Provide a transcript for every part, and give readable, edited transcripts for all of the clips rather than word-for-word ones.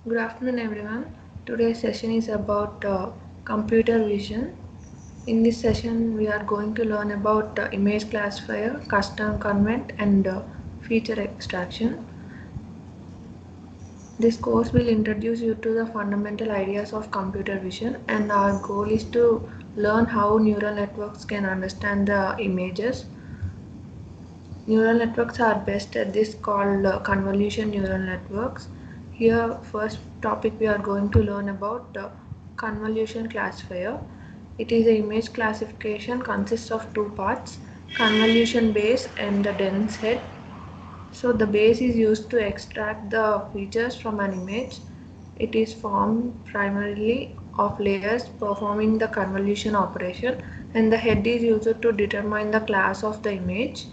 Good afternoon, everyone. Today's session is about computer vision. In this session, we are going to learn about image classifier, custom convert, and feature extraction. This course will introduce you to the fundamental ideas of computer vision, and our goal is to learn how neural networks can understand the images. Neural networks are best at this called convolution neural networks. Here, first topic we are going to learn about convolution classifier. It is a image classification consists of two parts, convolution base and the dense head. So the base is used to extract the features from an image. It is formed primarily of layers performing the convolution operation, and the head is used to determine the class of the image,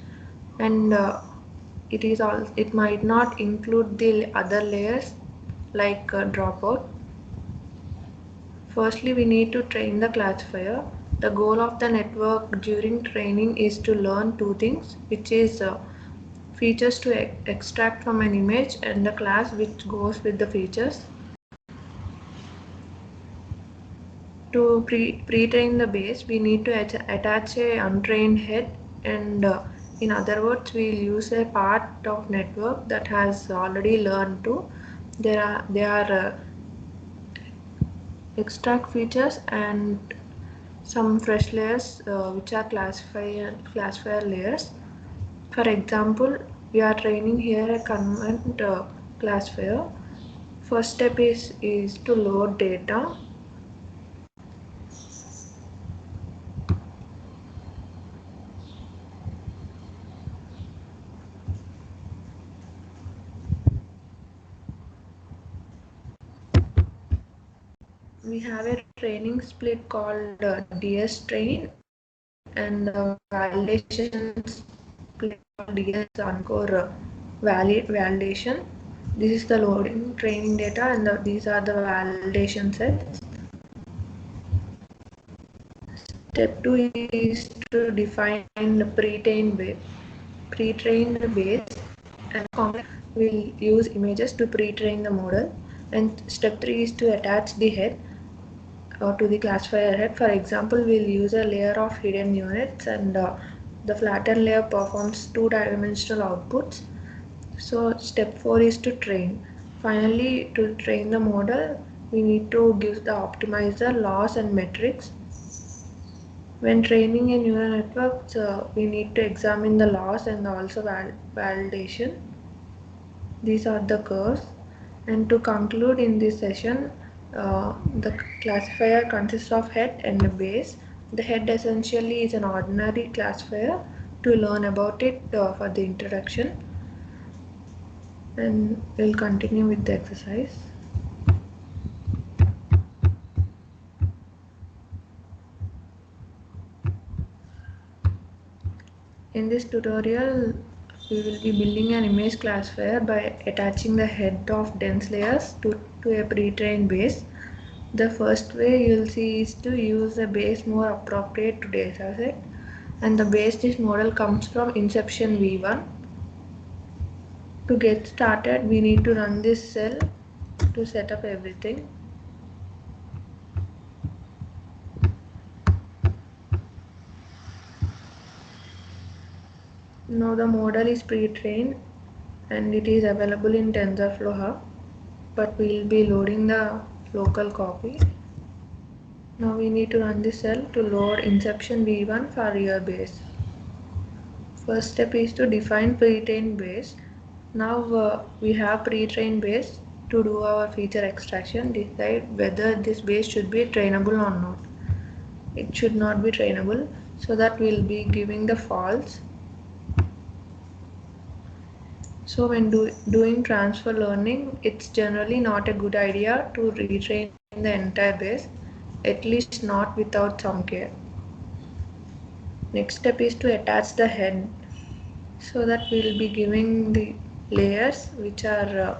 and it might not include the other layers like dropout. Firstly, we need to train the classifier. The goal of the network during training is to learn two things, which is features to extract from an image and the class which goes with the features. To pre-train the base, we need to attach a untrained head, and in other words, we'll use a part of network that has already learned to. They are extract features and some fresh layers which are classifier layers. For example, we are training here a convert classifier. First step is to load data. We have a training split called DS train and the validation split called DS underscore validation. This is the loading training data, and these are the validation sets. Step 2 is to define the pre-trained base, and we'll use images to pre-train the model. And step 3 is to attach the head to the classifier head. For example, we'll use a layer of hidden units, and the flattened layer performs two-dimensional outputs. So step 4 is to train. Finally, to train the model, we need to give the optimizer loss and metrics. When training a neural network, we need to examine the loss and also validation. These are the curves. And to conclude in this session, the classifier consists of head and a base. The head essentially is an ordinary classifier to learn about it for the introduction. And we'll continue with the exercise. In this tutorial, we will be building an image classifier by attaching the head of dense layers to a pre-trained base. The first way you'll see is to use a base more appropriate to dataset, and the base this model comes from Inception V1. To get started, we need to run this cell to set up everything. Now the model is pre-trained and it is available in TensorFlow Hub, but we will be loading the local copy. Now we need to run this cell to load Inception V1 for real base. First step is to define pre-trained base. Now we have pre-trained base. To do our feature extraction, decide whether this base should be trainable or not. It should not be trainable, so that we'll be giving the false. So when doing transfer learning, it's generally not a good idea to retrain the entire base, at least not without some care. Next step is to attach the head, so that we'll be giving the layers which are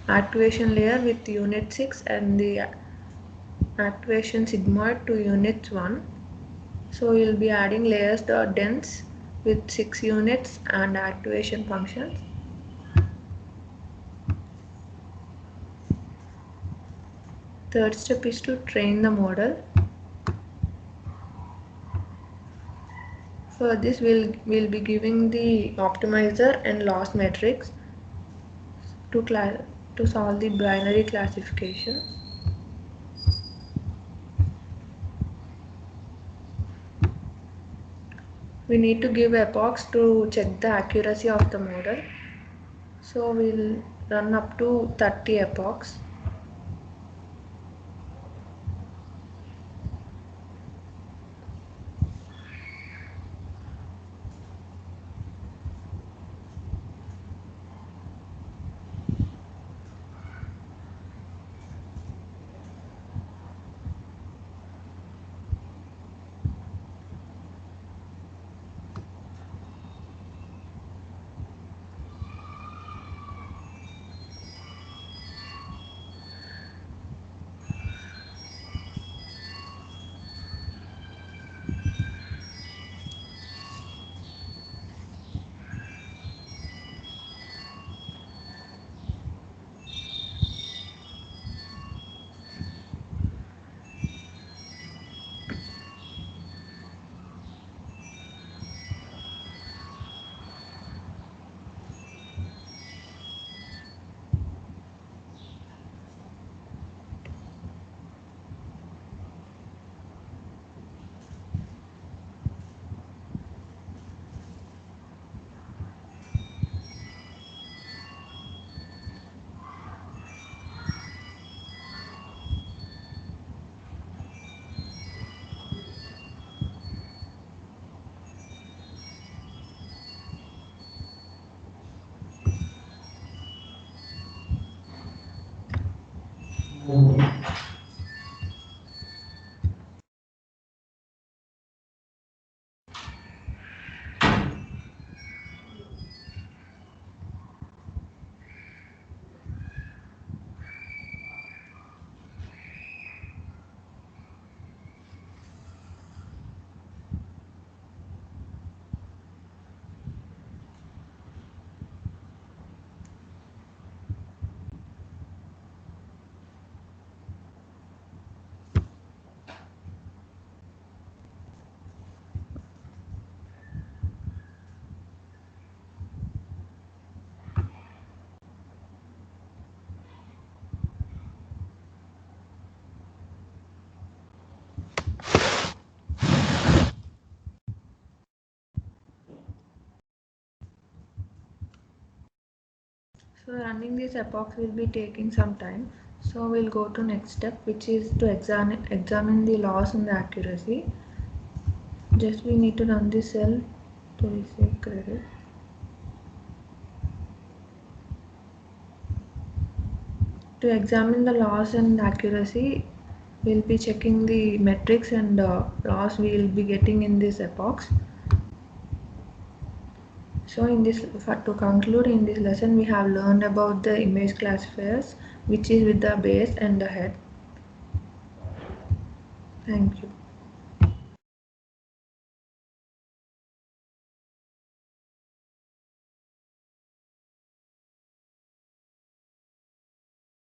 activation layer with unit 6 and the activation sigmoid to unit 1. So we'll be adding layers dense with 6 units and activation functions. Third step is to train the model. For this we'll be giving the optimizer and loss matrix to solve the binary classification. We need to give epochs to check the accuracy of the model. So we'll run up to 30 epochs. So running these epochs will be taking some time. So we'll go to next step, which is to examine the loss and the accuracy. Just we need to run this cell to receive credit. To examine the loss and accuracy, we'll be checking the metrics and loss we will be getting in these epochs. So to conclude in this lesson, we have learned about the image classifiers, which is with the base and the head. Thank you.